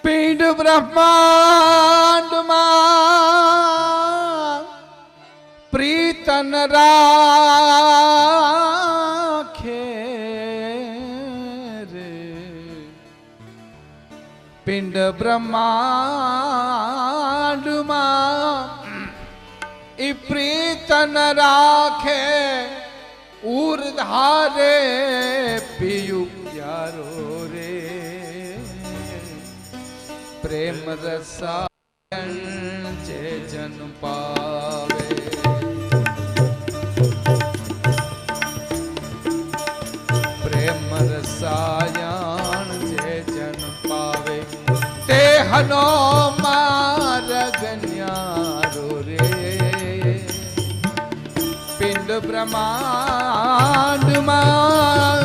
પિંડ બ્રહ્માંડમાં પ્રીતન રાખે રે, પિંડ બ્રહ્માંડમાં ઈ પ્રીતન રાખે, ઉર્ધારે પિયુ પ્યારો રે, પ્રેમ રસાયણ જે જન પાવે, પ્રેમ રસાયણ જે જન પાવે, તે હનો માર્ગ ન્યારો રે, પિંડ બ્રહ્માંડમાં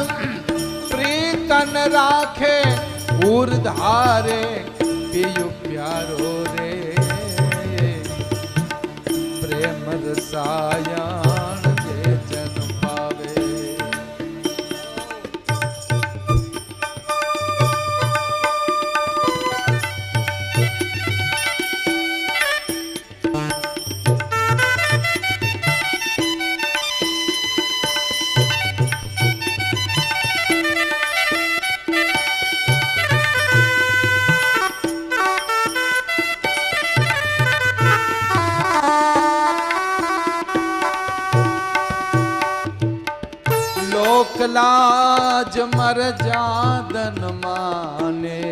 પ્રીતન રાખે, ઉર્ધારે પિયુ પ્યારો રે, પ્રેમ રસાયણ જે જન પાવે. લાજ મર જાદન માને,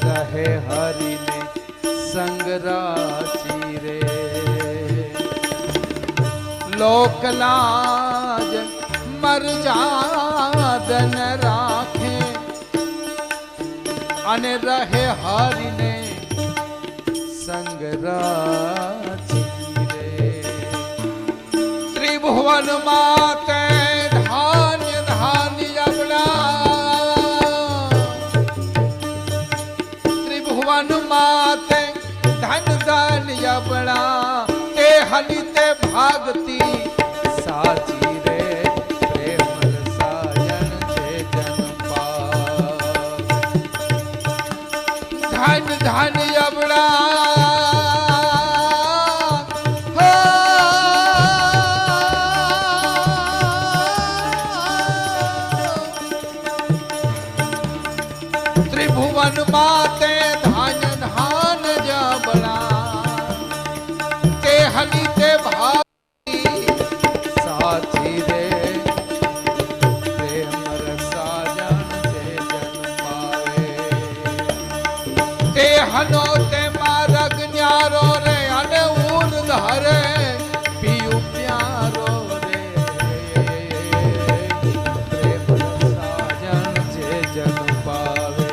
રહે હરિને સંગ રાચી રે, લોક લાજ મર જાદન રાખે, અને રહે હરિને સંગ રાચી રે, ત્રિભુવન માતે ધાન્ય ધાન્ય અબળા, ત્રિભુવન માતે ધન ધાન્ય અબળા, તે હનિતે ભાગતી સાચી રે, પ્રેમ રસાયણ જે જન પાવે, ધન ધાન્ય અબળા ભુવન માતે ધાન ધાન જબડા, તે હની તે ભાવી સાચી રે, પ્રેમ રસાયણ જે જન પાવે, તે હનો તે માર્ગ ન્યારો રે, અને ઉર્ધરે પિયુ પ્યારો રે, પ્રેમ રસાયણ જે જન પાવે.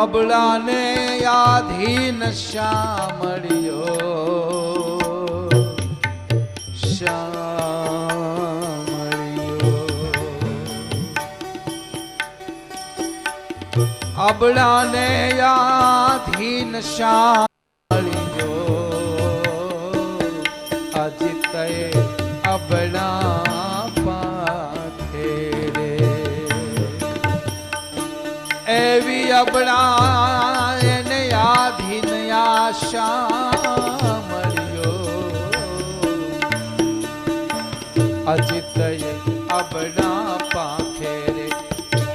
અબળાને આધીન શા મળ્યો, શા મળ્યો, અબળાને આધીન શા મળ્યો, અજિતય અબળા પાથે રે, એવી અબળા એને આધીન આશા મળ્યો, અજિતય અબળા પાંખે રે,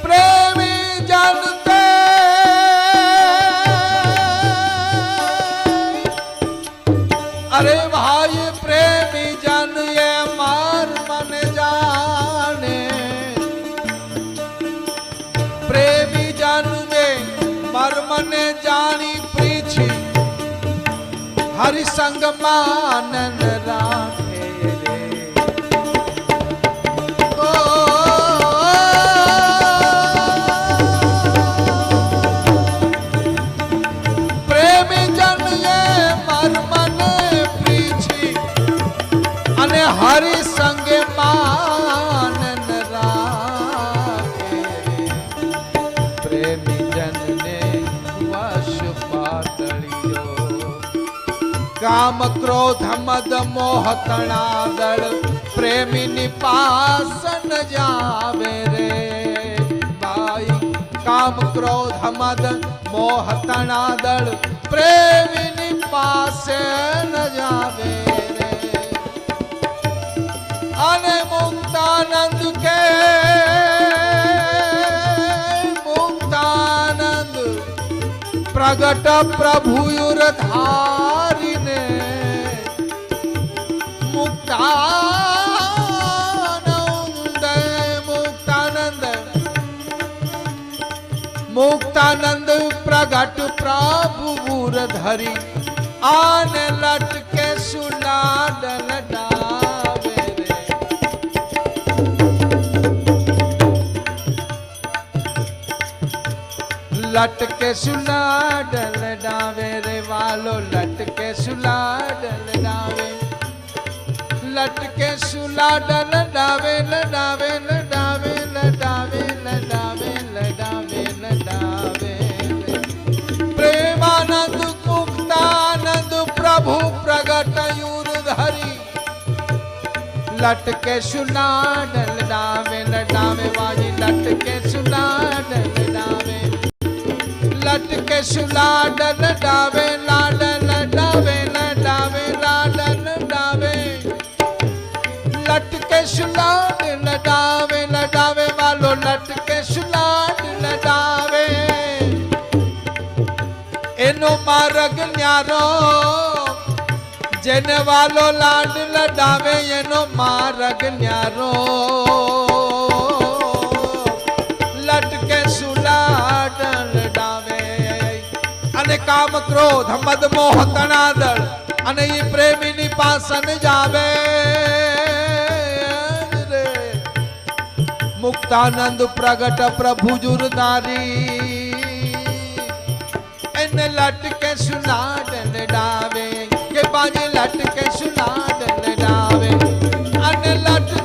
પ્રેમી જનતે અરે ભાઈ પ્રેમી જન એ માર મને જાણે, પ્રેમી જાનુને મર્મને જાણી પ્રીછી, હરિસંગ માનન રાખે રે, ઓ કામ ક્રોધ મદ મોહ તણાદળ પ્રેમીની પાસન જાવે રે ભાઈ કામ ક્રોધ મદ મોહ તણાદળ પ્રેમીની પાસે ન જાવે રે અને મુક્તાનંદ કે મુક્તાનંદ પ્રગટ પ્રભુયુર ધારીને મુક્તાનંદ મુક્તાનંદ મુક્તાનંદ પ્રગટ પ્રભુયુર ધરી આને લટકે સુલાડલ ડાવે રે લટકે સુલાડલ ડાવે રે વાલો લટકે સુલાડલ ડાવે લટકે સુલાડલ ડાવે લડાવે લડાવે લડાવે લડાવે લડાવે લડાવે પ્રેમાનંદ મુક્તાનંદ પ્રભુ પ્રગટ યુર ધરી લટકે સુલાડલ ડાવે લડાવે વાજી લટકે સુલાડલ ડાવે લટકે સુલાડલ ડાવે લાડલ ડાવે લડાવે લાડલ ડાવે લટકે સુલાડલ ડાવે લડાવે વાલો લટકે સુલાડલ ડાવે એનો માર્ગ ન્યારો જેને વાલો લાડ લડાવે એનો માર્ગ ન્યારો લટકે સુલાડલ ડાવે અને કામ ક્રોધ મદ મોહ તણાદળ અને એ પ્રેમીની પાસન જાવે રે મુક્તાનંદ પ્રગટ પ્રભુ જુરદારી એને લટકે સુલાડલ ડાવે કે બાજે લટકે સુલાડલ ડાવે અને લટકે